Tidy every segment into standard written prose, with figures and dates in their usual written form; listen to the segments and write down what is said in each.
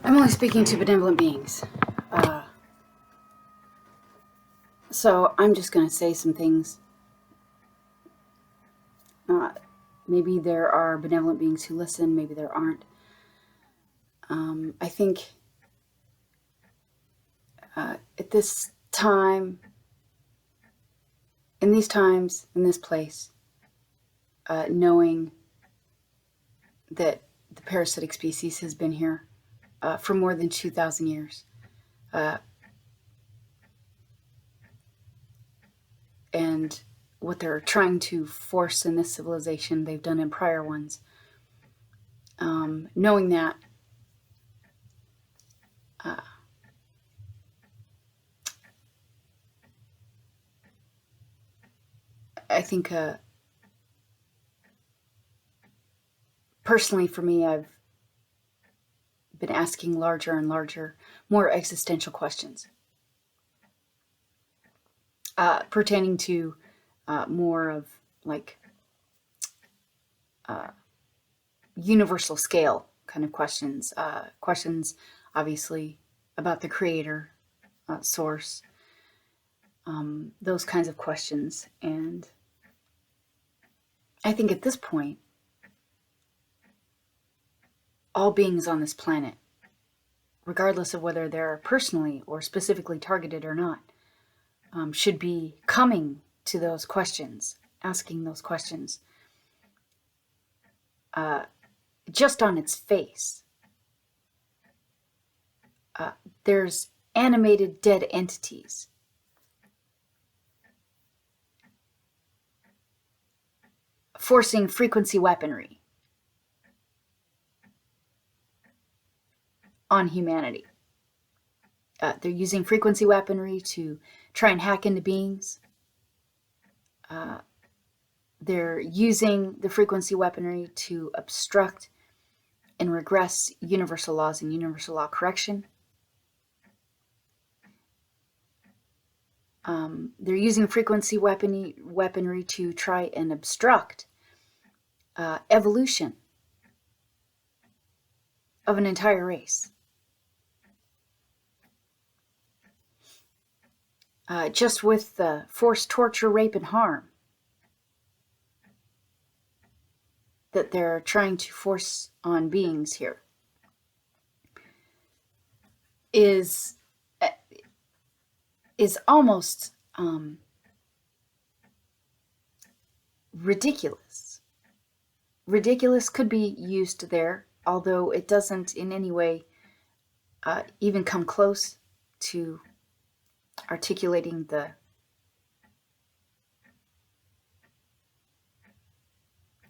I'm only speaking to benevolent beings. So I'm just going to say some things. Maybe there are benevolent beings who listen, maybe there aren't. I think at this time, in these times, in this place, knowing that the parasitic species has been here for more than 2,000 years, and what they're trying to force in this civilization, they've done in prior ones. Knowing that, I think personally for me, I've been asking larger and larger, more existential questions pertaining to more of like universal scale kind of questions. Questions, obviously, about the creator, source, those kinds of questions. And I think at this point, all beings on this planet, regardless of whether they're personally or specifically targeted or not, should be coming to those questions, asking those questions. Just on its face, there's animated dead entities. Forcing frequency weaponry on humanity. They're using frequency weaponry to try and hack into beings. They're using the frequency weaponry to obstruct and regress universal laws and universal law correction. They're using frequency weaponry to try and obstruct evolution of an entire race. Just with the forced torture, rape, and harm that they're trying to force on beings here is almost ridiculous. Ridiculous could be used there, although it doesn't in any way even come close to articulating the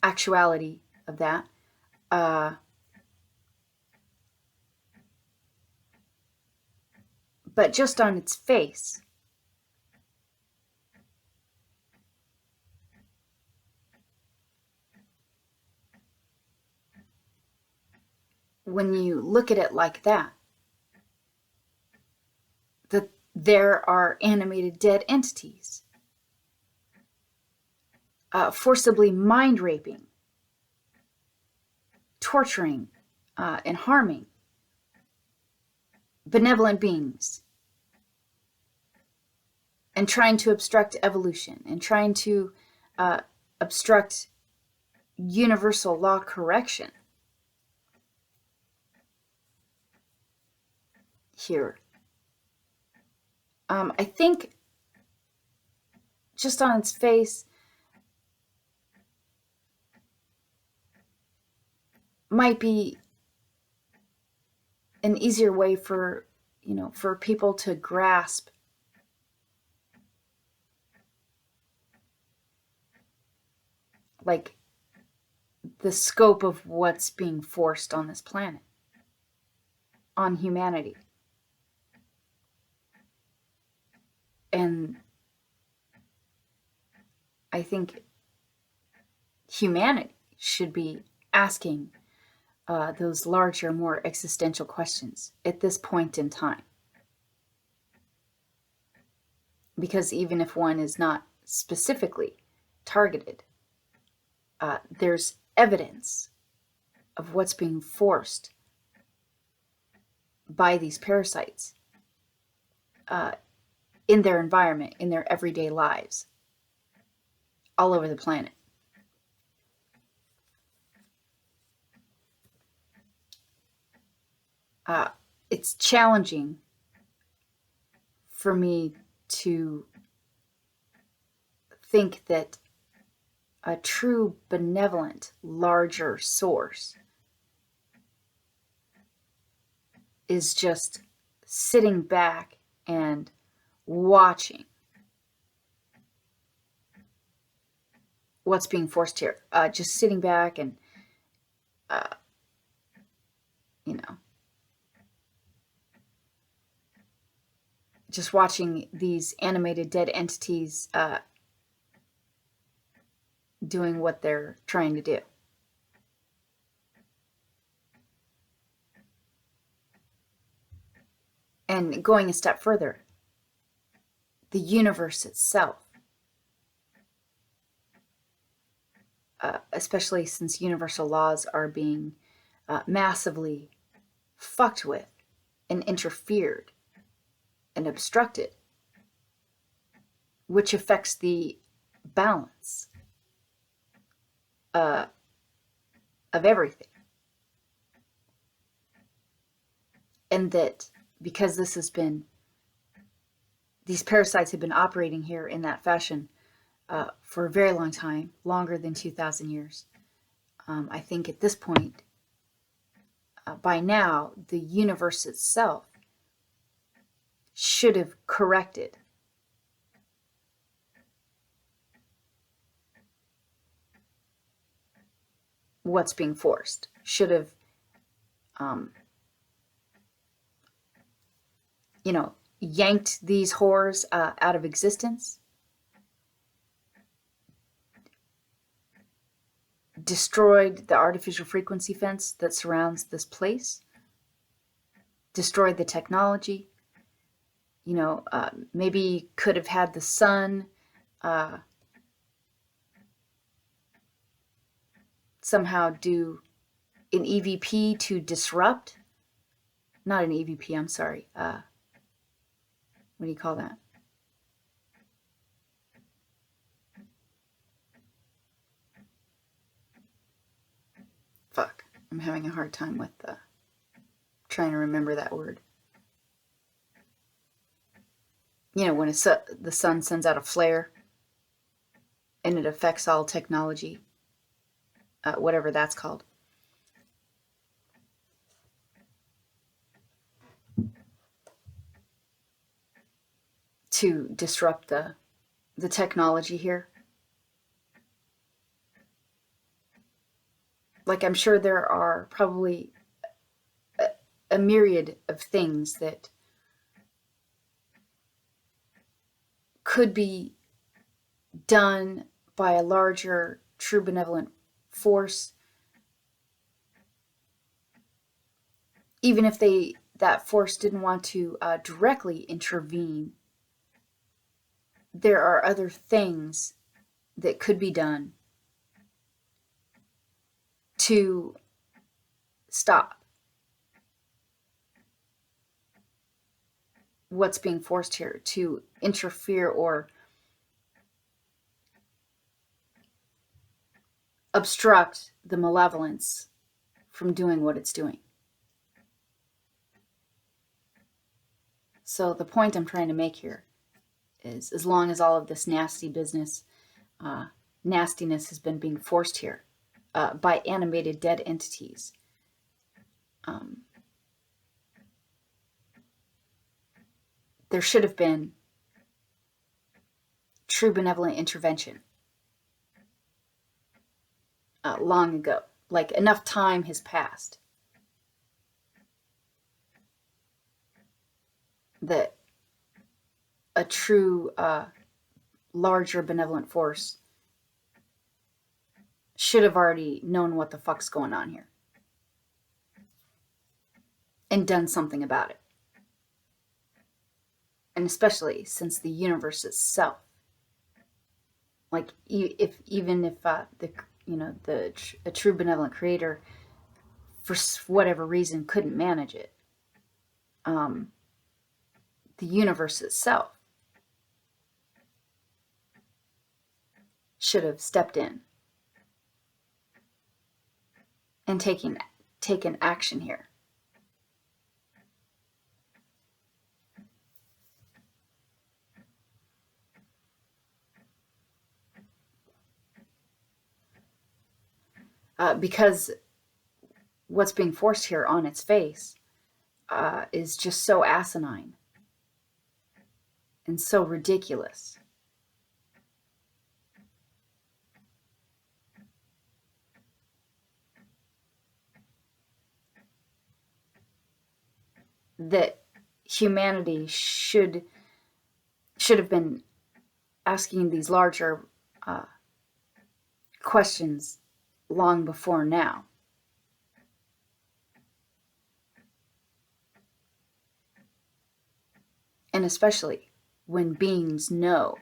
actuality of that. But just on its face, when you look at it like that there are animated dead entities forcibly mind raping, torturing, and harming benevolent beings, and trying to obstruct evolution, and trying to obstruct universal law correction here. I think just on its face might be an easier way for people to grasp like the scope of what's being forced on this planet, on humanity. And I think humanity should be asking those larger, more existential questions at this point in time. Because even if one is not specifically targeted, there's evidence of what's being forced by these parasites in their environment, in their everyday lives, all over the planet. It's challenging for me to think that a true benevolent, larger source is just sitting back and watching what's being forced here. Just sitting back and, just watching these animated dead entities doing what they're trying to do. And going a step further, the universe itself, especially since universal laws are being massively fucked with and interfered and obstructed, which affects the balance of everything. And that because these parasites have been operating here in that fashion for a very long time, longer than 2,000 years, I think at this point, by now, the universe itself should have corrected what's being forced, should have, yanked these horrors out of existence, destroyed the artificial frequency fence that surrounds this place, destroyed the technology. Maybe could have had the sun somehow do an EVP to disrupt. Not an EVP, I'm sorry. What do you call that? Fuck. I'm having a hard time with trying to remember that word. When the sun sends out a flare and it affects all technology, whatever that's called. To disrupt the technology here. Like, I'm sure there are probably a myriad of things that could be done by a larger, true benevolent force, even if that force didn't want to directly intervene. There are other things that could be done to stop what's being forced here, to interfere or obstruct the malevolence from doing what it's doing. So the point I'm trying to make here is, as long as all of this nasty business, nastiness has been being forced here by animated dead entities, there should have been true benevolent intervention long ago. Like, enough time has passed that a true larger benevolent force should have already known what the fuck's going on here and done something about it. And especially since the universe itself, like, even if a true benevolent creator, for whatever reason, couldn't manage it, the universe itself should have stepped in and taken action here. Because what's being forced here on its face is just so asinine and so ridiculous. That humanity should have been asking these larger questions long before now. And especially when beings know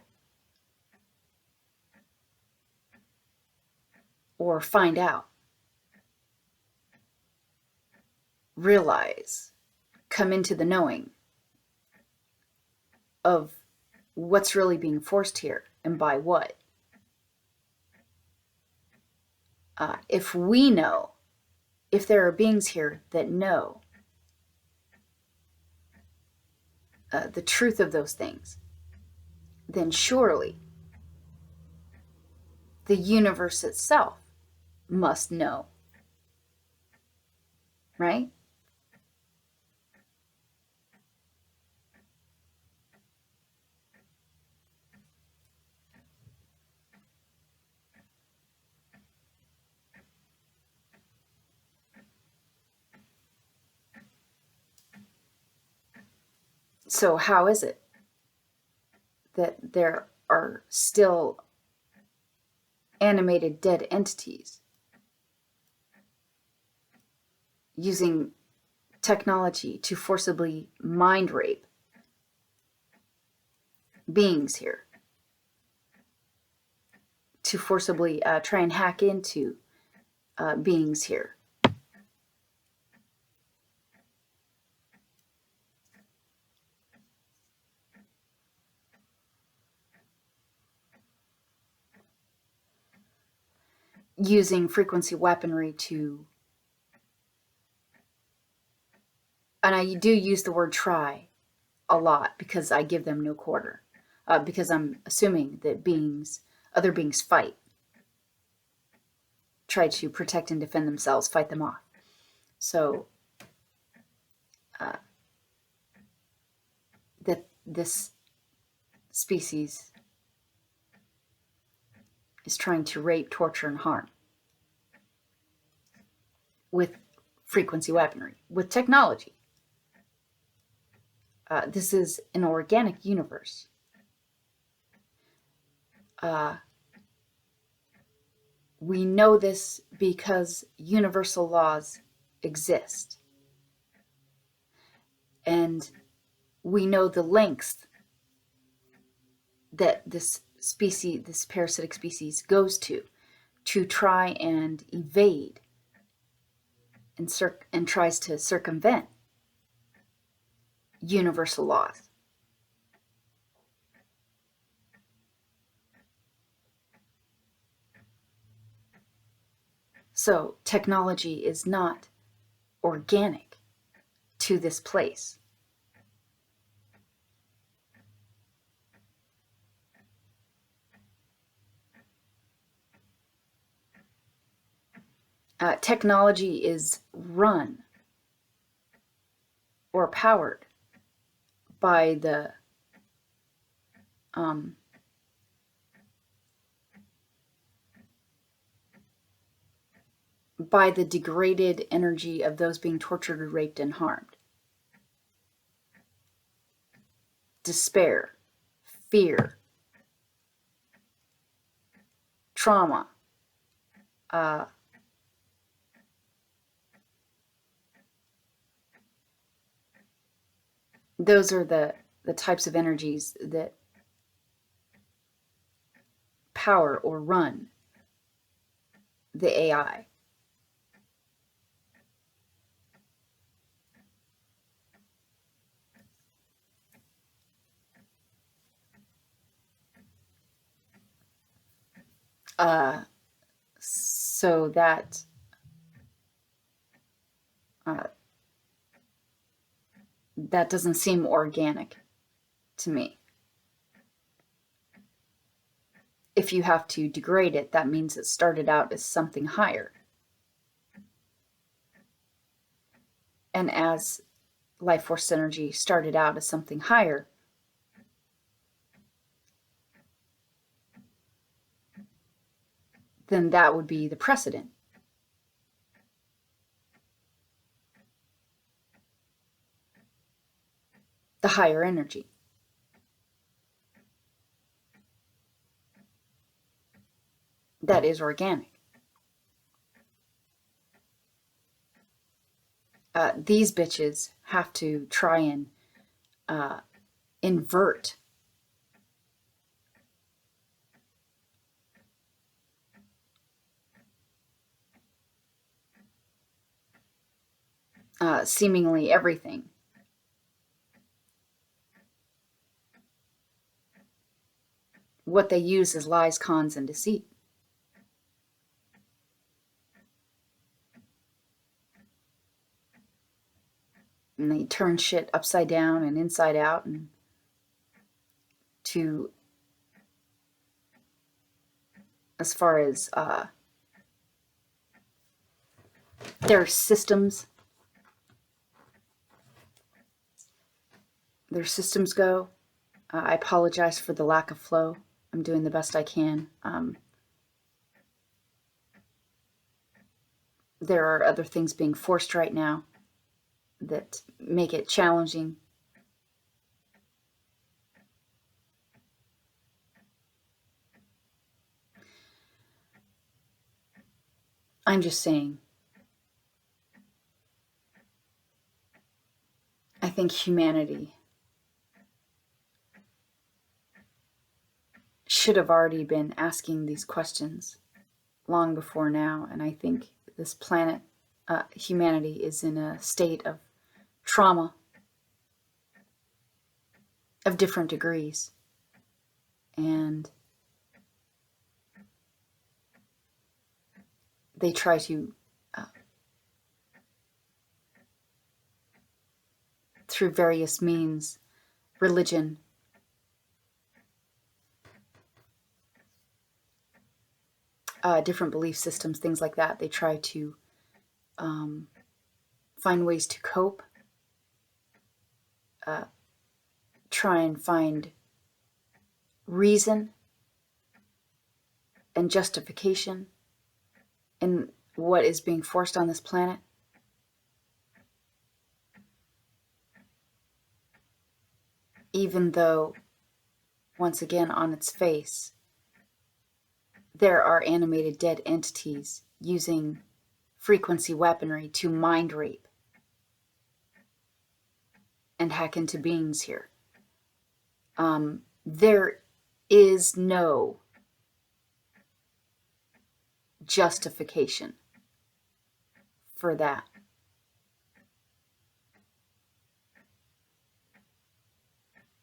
or find out, realize, come into the knowing of what's really being forced here and by what. If we know, if there are beings here that know the truth of those things, then surely the universe itself must know, right? So how is it that there are still animated dead entities using technology to forcibly mind rape beings here, to forcibly try and hack into beings here? Using frequency weaponry to, and I do use the word try a lot because I give them no quarter, because I'm assuming that other beings fight, try to protect and defend themselves, fight them off. So that this species is trying to rape, torture, and harm with frequency weaponry, with technology. This is an organic universe. We know this because universal laws exist. And we know the lengths that this species, this parasitic species, goes to try and evade and tries to circumvent universal laws. So technology is not organic to this place. Technology is run or powered by the degraded energy of those being tortured, raped, and harmed. Despair, fear, trauma, those are the types of energies that power or run the AI. so that that doesn't seem organic to me. If you have to degrade it, that means it started out as something higher. And as life force energy started out as something higher, then that would be the precedent. The higher energy. That is organic. These bitches have to try and invert seemingly everything. What they use is lies, cons, and deceit. And they turn shit upside down and inside out, and to, as far as their systems go. I apologize for the lack of flow. I'm doing the best I can. There are other things being forced right now that make it challenging. I'm just saying, I think humanity should have already been asking these questions long before now, and I think this planet, humanity, is in a state of trauma of different degrees, and they try to through various means, religion, different belief systems, things like that, they try to find ways to cope, try and find reason and justification in what is being forced on this planet. Even though, once again, on its face, there are animated dead entities using frequency weaponry to mind rape and hack into beings here. There is no justification for that.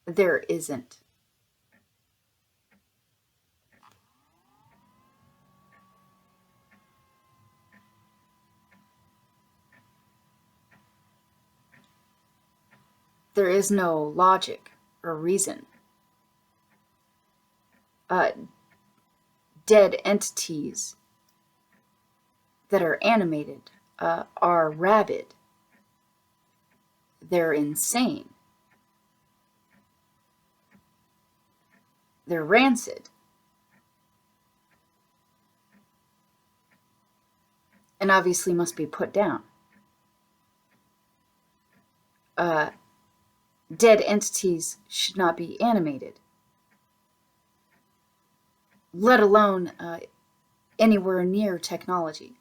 There isn't. There is no logic or reason. Dead entities that are animated are rabid. They're insane. They're rancid. And obviously must be put down. Dead entities should not be animated, let alone anywhere near technology.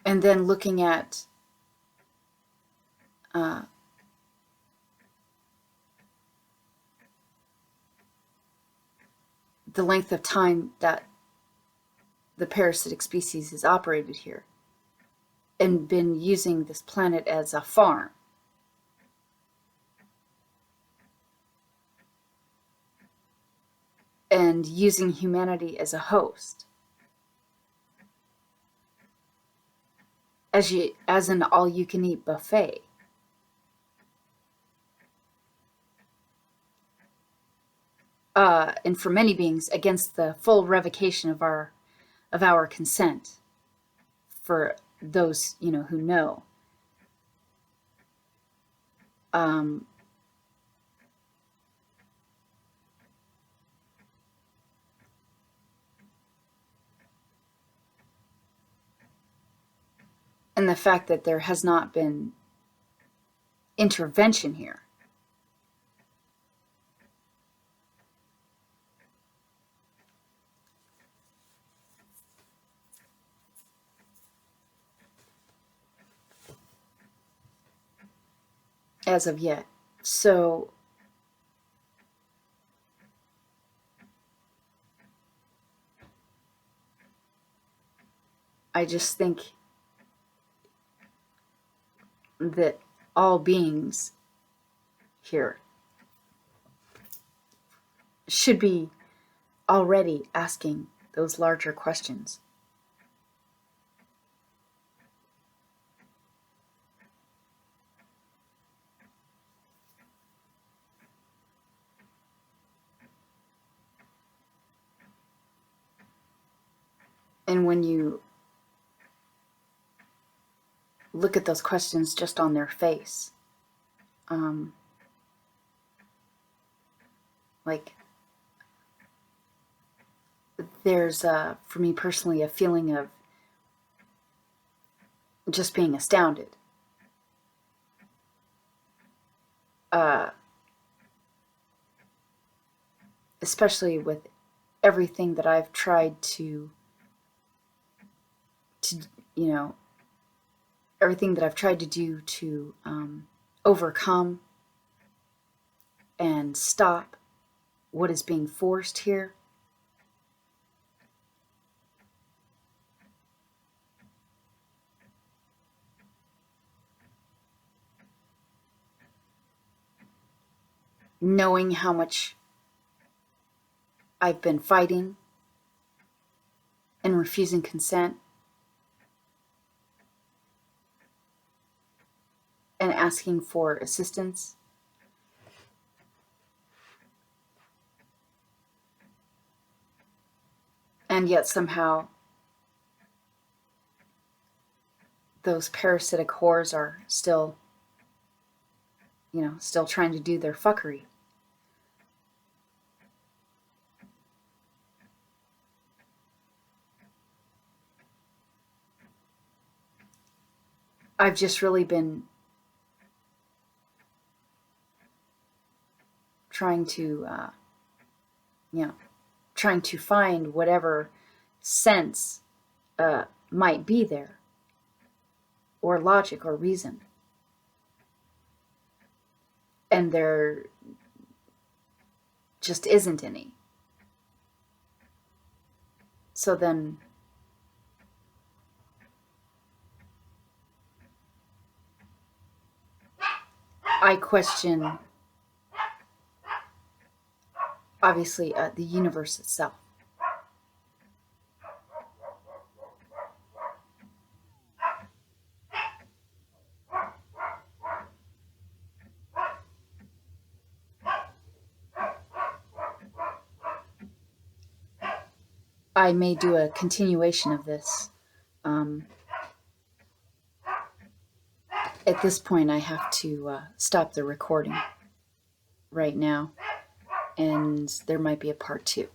And then looking at the length of time that the parasitic species has operated here and been using this planet as a farm. And using humanity as a host. As an all-you-can-eat buffet. And for many beings, against the full revocation of our consent. For those, who know. And the fact that there has not been intervention here. As of yet. So I just think that all beings here should be already asking those larger questions. And when you look at those questions just on their face, like there's, for me personally, a feeling of just being astounded. Especially with everything that I've tried to everything that I've tried to do to overcome and stop what is being forced here. Knowing how much I've been fighting and refusing consent and asking for assistance. And yet somehow those parasitic whores are still, still trying to do their fuckery. I've just really been trying to, trying to find whatever sense might be there, or logic or reason. And there just isn't any. So then I question, obviously, the universe itself. I may do a continuation of this. At this point, I have to stop the recording right now, and there might be a part 2.